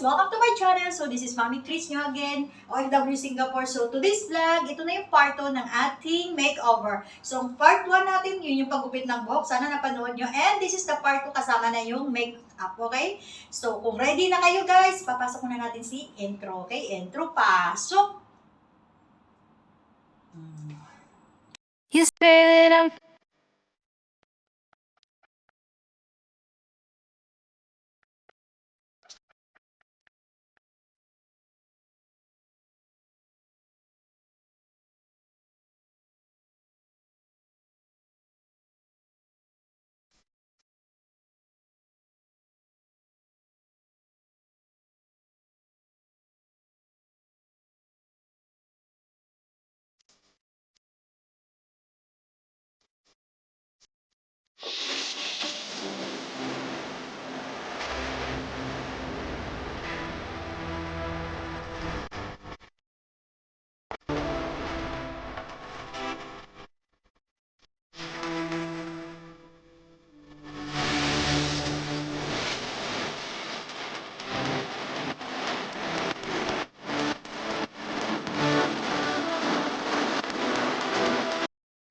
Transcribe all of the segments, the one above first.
Welcome to my channel. So this is Mami Chris nyo again, OFW Singapore. So today's vlog, ito na yung part 2 ng ating makeover. So part 1 natin, yun yung paggupit ng buhok. Sana napanood nyo. And this is the part 2 kasama na yung makeup, okay? So kung ready na kayo guys, papasok na natin si intro, okay? Intro, pasok! You say that I'm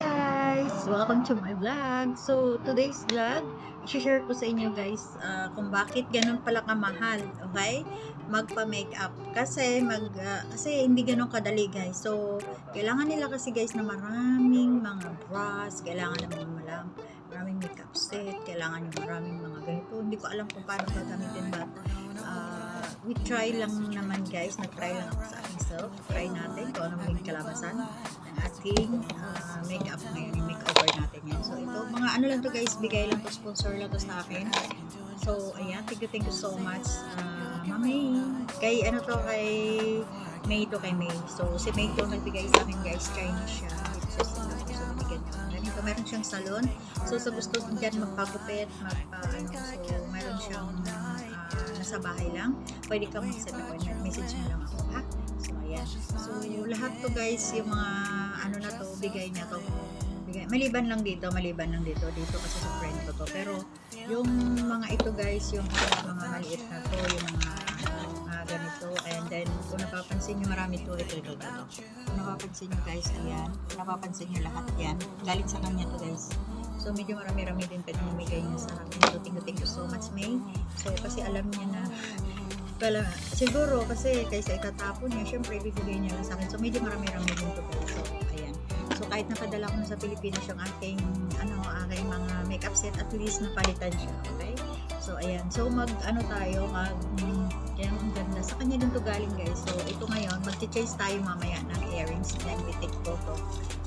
Guys, welcome to my vlog. So today's vlog, i-share ko sa inyo guys kung bakit ganun pala kamahal, okay? Magpa-makeup kasi kasi hindi ganun kadali guys. So kailangan nila kasi guys na maraming mga brush, kailangan ng maraming makeup set, kailangan yung maraming mga ganito. Hindi ko alam kung paano gagamitin, but we try lang naman guys, nag-try lang ako sa aking self. Try natin kung ano maging kalabasan ng ating makeup ngayon, yung makeover natin yan. So ito, mga ano lang to guys, bigay lang to, sponsor lang to sa akin. So ayan, thank you so much Mami. Kay ano to, kay May to, kay May. So si May to nagbigay sa akin guys, Chinese siya. So binigyan niya. Ganito, meron siyang salon. So sa gusto dyan magpagupit, so meron siyang nasa bahay lang, pwede kang mag-set appointment, message mo lang ako, ha? So ayan, so lahat to guys, yung mga ano na to, bigay niya to, maliban lang dito kasi sa friend ko to, pero yung mga ito guys, yung mga maliit na to, yung mga ganito, and then kung napapansin nyo, marami to, ito. Kung napapansin nyo guys, ayan, kung napapansin nyo lahat yan, galing sa kanya to guys. So, medyo marami-rami din pwede namigay niya sa akin. So, thank you so much, May. So, kasi alam niya na, siguro, kasi kaysa itatapon niya, syempre, ibibigay niya lang sa akin. So, medyo marami-rami din to guys. So, ayan. So, kahit napadala ko na sa Pilipinas yung aking mga makeup set, at least napalitan siya, okay? So, ayan. So, tayo, kaya ang ganda. Sa kanya din to galing, guys. So, ito ngayon, mag-chase tayo mamaya ng earrings. Then, we take photo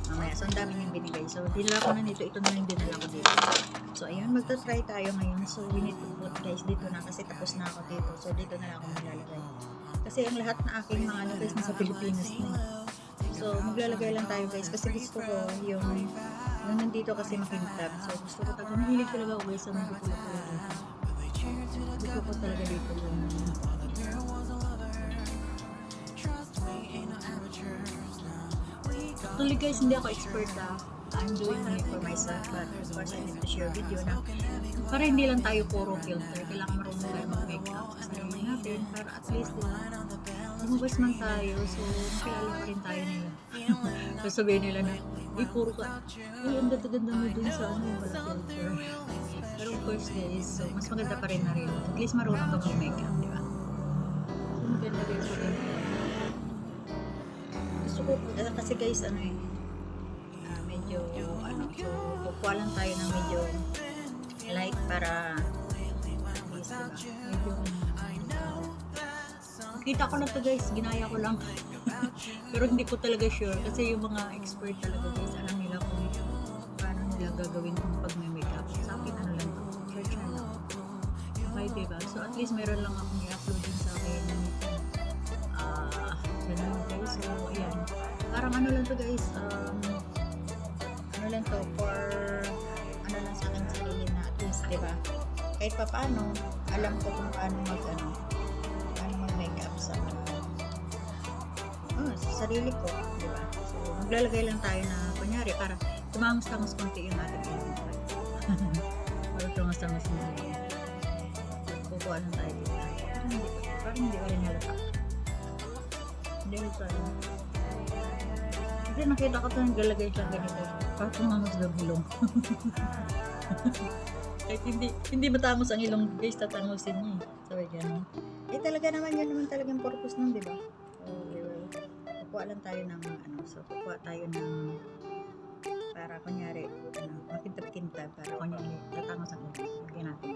mamaya. So, ang dami niyang binigay. So, dinala ko na nito. Ito na lang dinala ko dito. So, ayun, magta-try tayo ngayon. So, we need to put guys dito na kasi tapos na ako dito. So, dito na lang ako maglalagay. Kasi ang lahat na aking mga guys nasa Pilipinas na. So, maglalagay lang tayo guys. Kasi gusto ko yung nandito kasi makintab. So, gusto ko talaga. Mahilig talaga ako guys sa mga pula-pula dito. Gusto ko talaga dito yung actually guys, hindi ako expert I'm doing it for myself, but of course I need to share video na para hindi lang tayo puro filter, kailangan marunong tayo mag-makeup sa sarili natin para at least lumabas man tayo, so makilala pa rin tayo nila. So sabihin nila na puro ka, ang ganda-ganda mo dun sa wala filter. Pero of course guys, so mas maganda pa rin na rin, at least marunong ka mag-makeup, di ba? So maganda rin pa rin. Gusto ko kasi guys medyo so kukuha lang tayo ng medyo light para medyo kita ko na to guys, ginaya ko lang. Pero hindi ko talaga sure kasi yung mga expert talaga guys, alam nila kung paano nila gagawin kung pag may makeup. Sa akin lang to, search na lang okay, diba? So at least meron lang akong i-upload din sa akin ganun guys. So ayan, parang lang to guys, lang to for lang sa akin sarili na at least, diba? Kahit pa paano, alam ko kung paano mag-makeup sa sarili ko, diba? So, maglalagay lang tayo na, kunyari, para tumangos-tangos konti yung ating ilong. Para tumangos-tangos na Kukuha lang tayo dito. Parang hindi ko rin halata. Hindi ko tayo. Kasi nakita ko ito naglalagay siya ganito. Parang tumangos daw ilong. Kahit hindi matangos ang ilong guys, tatangosin niya eh. Sabi gano'n. Eh talaga naman yun naman talagang purpose nun, di ba? So, kukuha lang tayo ng kukuha tayo ng para kunyari, makintab-kintab para kunyari, tatangos ang ilong. Lagyan natin.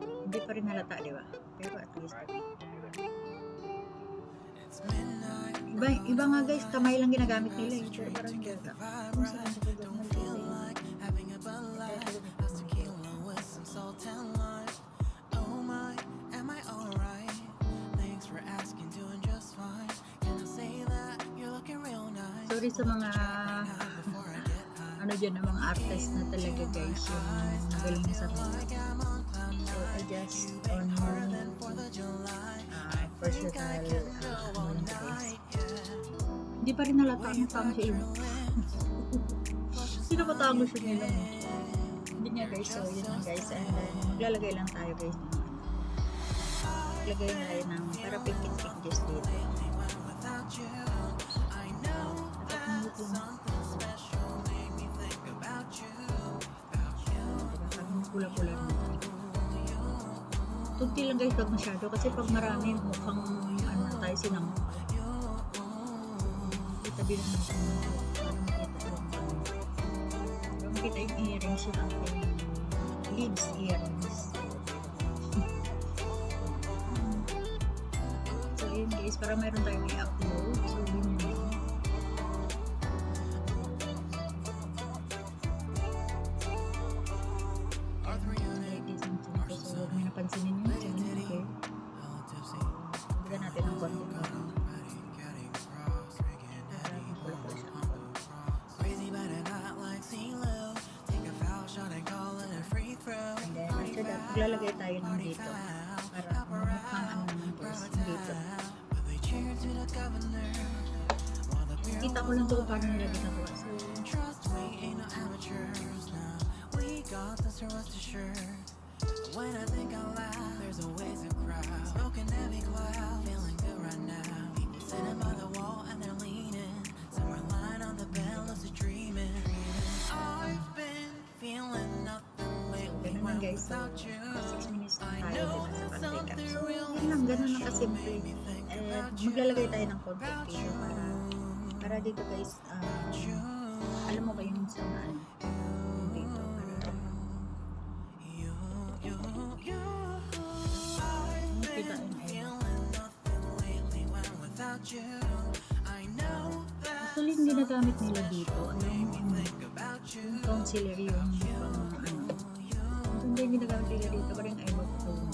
Hindi pa rin halata, di ba? Pero at least, iba nga guys, kamay lang ginagamit nila eh. Pero parang hindi ka. Kung saan sa sorry sa mga ano dyan, mga artist na talaga guys, yung magaling sa mga. So I just on personal guys. Hindi pa rin nalata ang tango siya ilong. Sino ba tango siya ilong? Hindi nga guys, so yun lang guys, and then maglalagay lang tayo guys ng maglagay tayo ng para pikit-pikit just dito. Pula-pula tunti lang guys, wag masyado kasi pag marami mukhang ano tayo sinang itabi lang natin para makita yung earrings yun ang leaves earrings. So yun guys, para mayroon tayong i-upload. So yun yun. Pansinin nyo dyan, okay? Bigyan natin ang konti ko. And then, after that, maglalagay tayo ng dito para mukhang ano naman guys, dito. Kita ko lang ito kung paano nila ginagawa. When I think out loud, there's always a crowd smoking heavy cloud, feeling good right now. People sitting by the wall and they're leaning. Somewhere lying on the bed, lucid dreaming. I've been feeling nothing lately without you. 6 minutes na tayo din sa pantika. So, yun lang, ganun lang kasimple. Maglalagay tayo ng content video para dito guys, alam mo ba yung sa ano? Dito, actually hindi nagamit nila dito yung concealer yung hindi ginagamit nila dito pa rin eyebrow tone.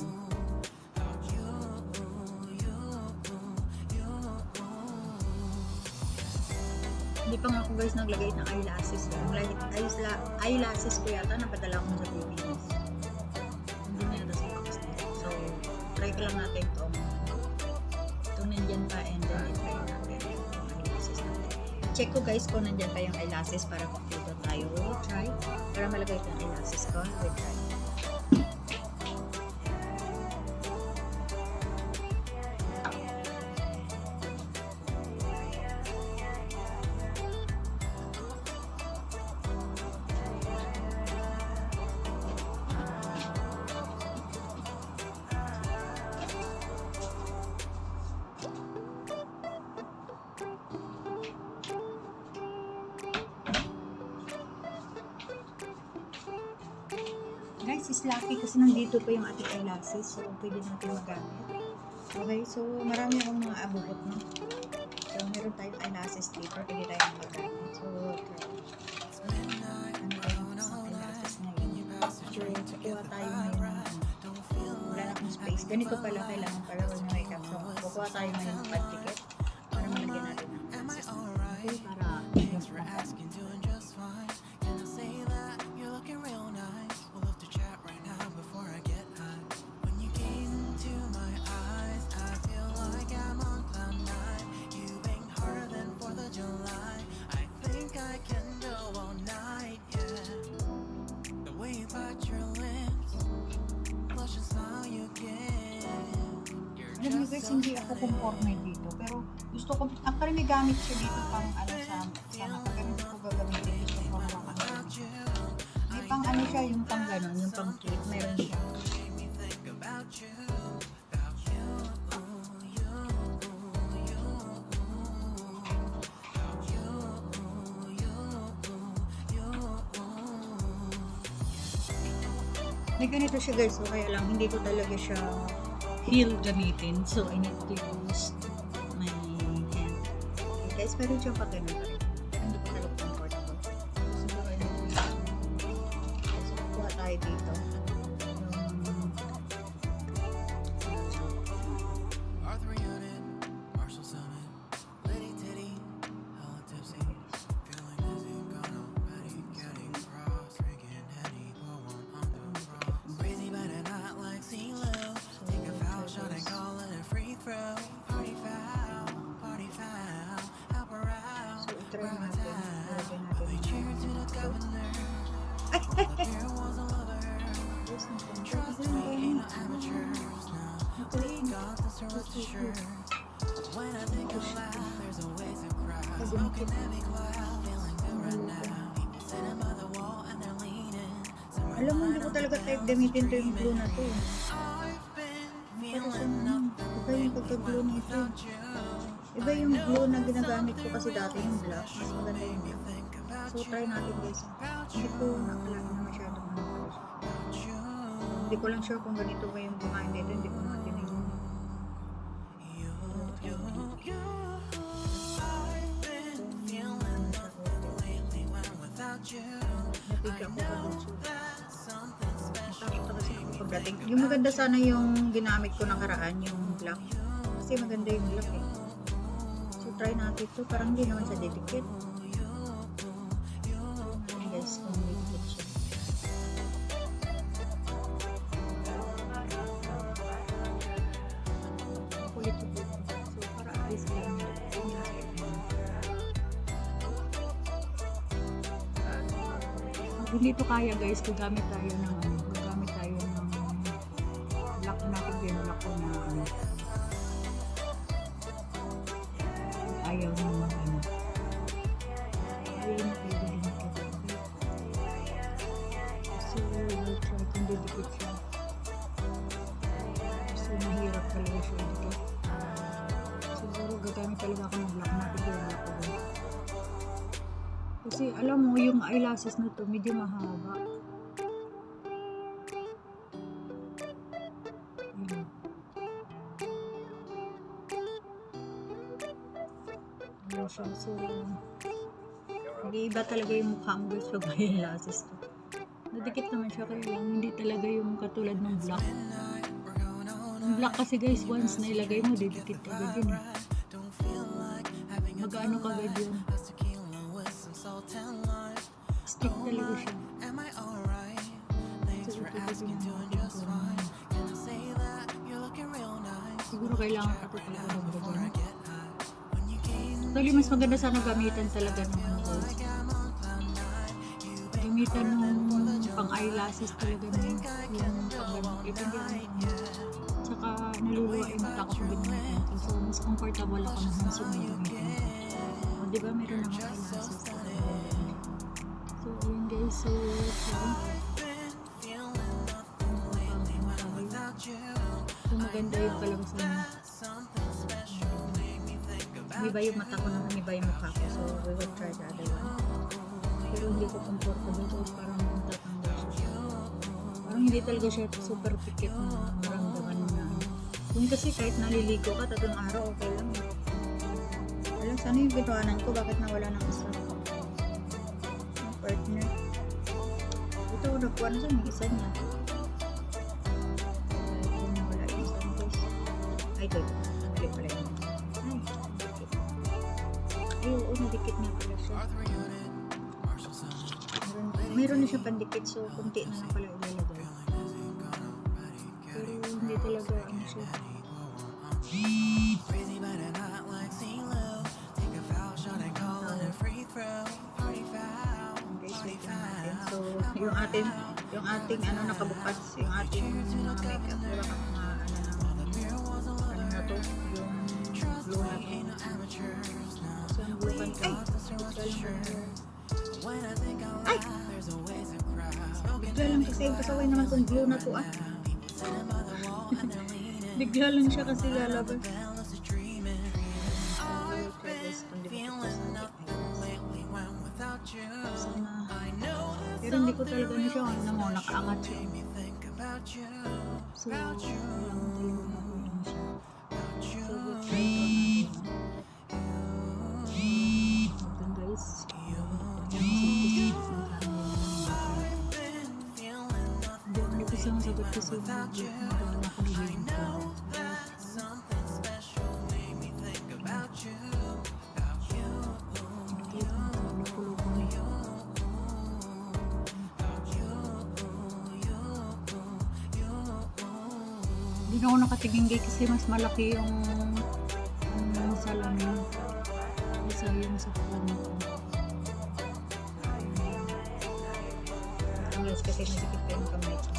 Hindi pa nga ako guys naglagay ng eyelashes eyelashes ko yata napadala ko sa Philippines. Hindi na yata sa box nila. So try ko lang natin ito nandyan pa and then i-try natin yung eyelashes natin. Check ko guys kung nandyan pa yung eyelashes para complete tayo. We'll try para malagay ko yung eyelashes ko. We'll try. Guys, is lucky kasi nandito pa yung ating eyelashes. So, pwede natin magamit. Okay, so marami akong mga abubot no? So, meron tayong eyelashes dito. Pwede tayong magamit. So, okay. Ano tayong eyelashes ngayon? So, kukuha tayo ngayon. Wala na akong space. Ganito pala kailangan para wala na makeup. So, kukuha tayo ngayon ng pag-ticket para malagyan natin ng eyelashes. Okay, para Alam niyo guys, hindi ako conforme dito. Pero gusto ko, actually may gamit siya dito pang ano sa mata. Pero hindi ko gagamitin. Gusto ko pang ano. May pang ano siya, yung pang ganon, yung pang clip. Meron siya. May ganito siya guys, so kaya lang hindi ko talaga siya heel gamitin. So I need to use my hand. Okay, guys, meron siyang pagano pa rin. Pero hindi ko talaga comfortable. Siguro I need to use. So kuha tayo dito. Try natin. Lagyan natin. Alam mo, hindi ko talaga type gamitin to yung glue na to. Pero iba yung pagka-glue nito. Iba yung glue na ginagamit ko kasi dati yung black. Mas maganda yung black. So try natin guys. Hindi ko nakala na masyadong ano. Hindi ko lang sure kung ganito ba yung bumain dito. Hindi ko matinig. Napiga ko ba dito? Natakot ako sa pagdating. Yung maganda sana yung ginamit ko nakaraan, yung black. Kasi maganda yung black eh. So try natin ito. Parang hindi naman sa didikit. Ayan guys, kung didikit siya. Kulit ito. So para at least lang. Hindi ito kaya guys, gagamit tayo ng lock na lock ko na ayaw ng ano. Ayaw na pwede din ito. So, we'll try kung didikit siya. So, mahirap talaga siya dito. Siguro gagamit talaga ako ng lock na lock ko. Kasi alam mo, yung eyelashes na to medyo mahaba. Ayan siya. So, nag-iiba talaga yung mukha mo guys pag may eyelashes to. Nadikit naman siya kaya lang hindi talaga yung katulad ng black. Yung black kasi guys, once na ilagay mo, didikit agad yun. Mag-ano kagad yun. Stick talaga siya. So, ito din yung siguro kailangan pa ito talaga ng gagawin. Actually, mas maganda sana gamitan talaga ng ano guys. Gamitan ng pang eyelashes talaga na yung pang ganun. Tsaka naluluwa yung mata ko pag gamitin ito. So, mas comfortable ako na hands yung gamitin. O, diba meron akong eyelashes talaga. So, yun guys. So, maganda yung kalabas niya. Umiba yung mata ko na umiba yung mukha ko. So, we will try the other one. Pero hindi ko comfortable. So, parang tatanggal siya. Parang hindi talaga siya super pikit na maramdaman na. Kung kasi kahit naliligo ka, 3 araw, okay lang. Alam, sana yung bitawanan ko, bakit nawala ng isa? Ang partner. Ito, nagkuha na siya, may isa niya. Nawala yung isa niya, guys. Ay, good. Nabili pala yun. Ay, oo, nadikit niya pala siya. Mayroon na siya pandikit, so kunti na lang pala ilalagay. Pero hindi talaga ano siya. So, yung ating ano nakabukas, yung ating makeup, wala kang ano na kasi pasaway naman tong glue na to ah. Bigla lang siya kasi lalabas. Sana. Pero hindi ko talaga na siya ano mo, nakaangat siya. So, walang talaga makulang siya. So, good try ito natin. Ito guys. Hindi ko siyang sagot kasi magawa ko nililin ko. Hindi na ako nakatingin guys kasi mas malaki yung salamin. Isa yung sa salamin ko. Ang guys kasi nadikit pa yung kamay ko.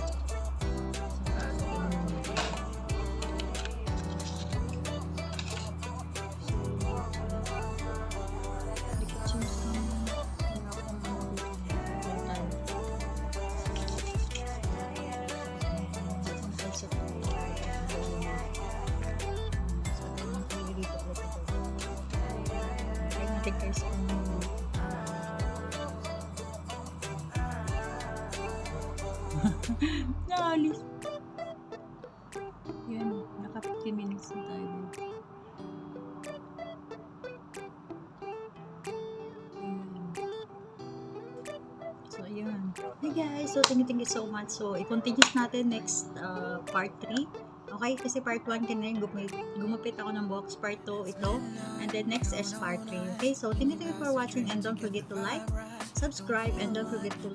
Guys, naalis. Yan, naka 15 minutes na tayo. So, ayan. Hey guys, so thank you so much. So, i-continue natin next part 3. Okay, kasi part 1 kanina gumupit ako ng box, part 2 ito, and then next is part 3. Okay, so thank you for watching and don't forget to like, subscribe, and don't forget to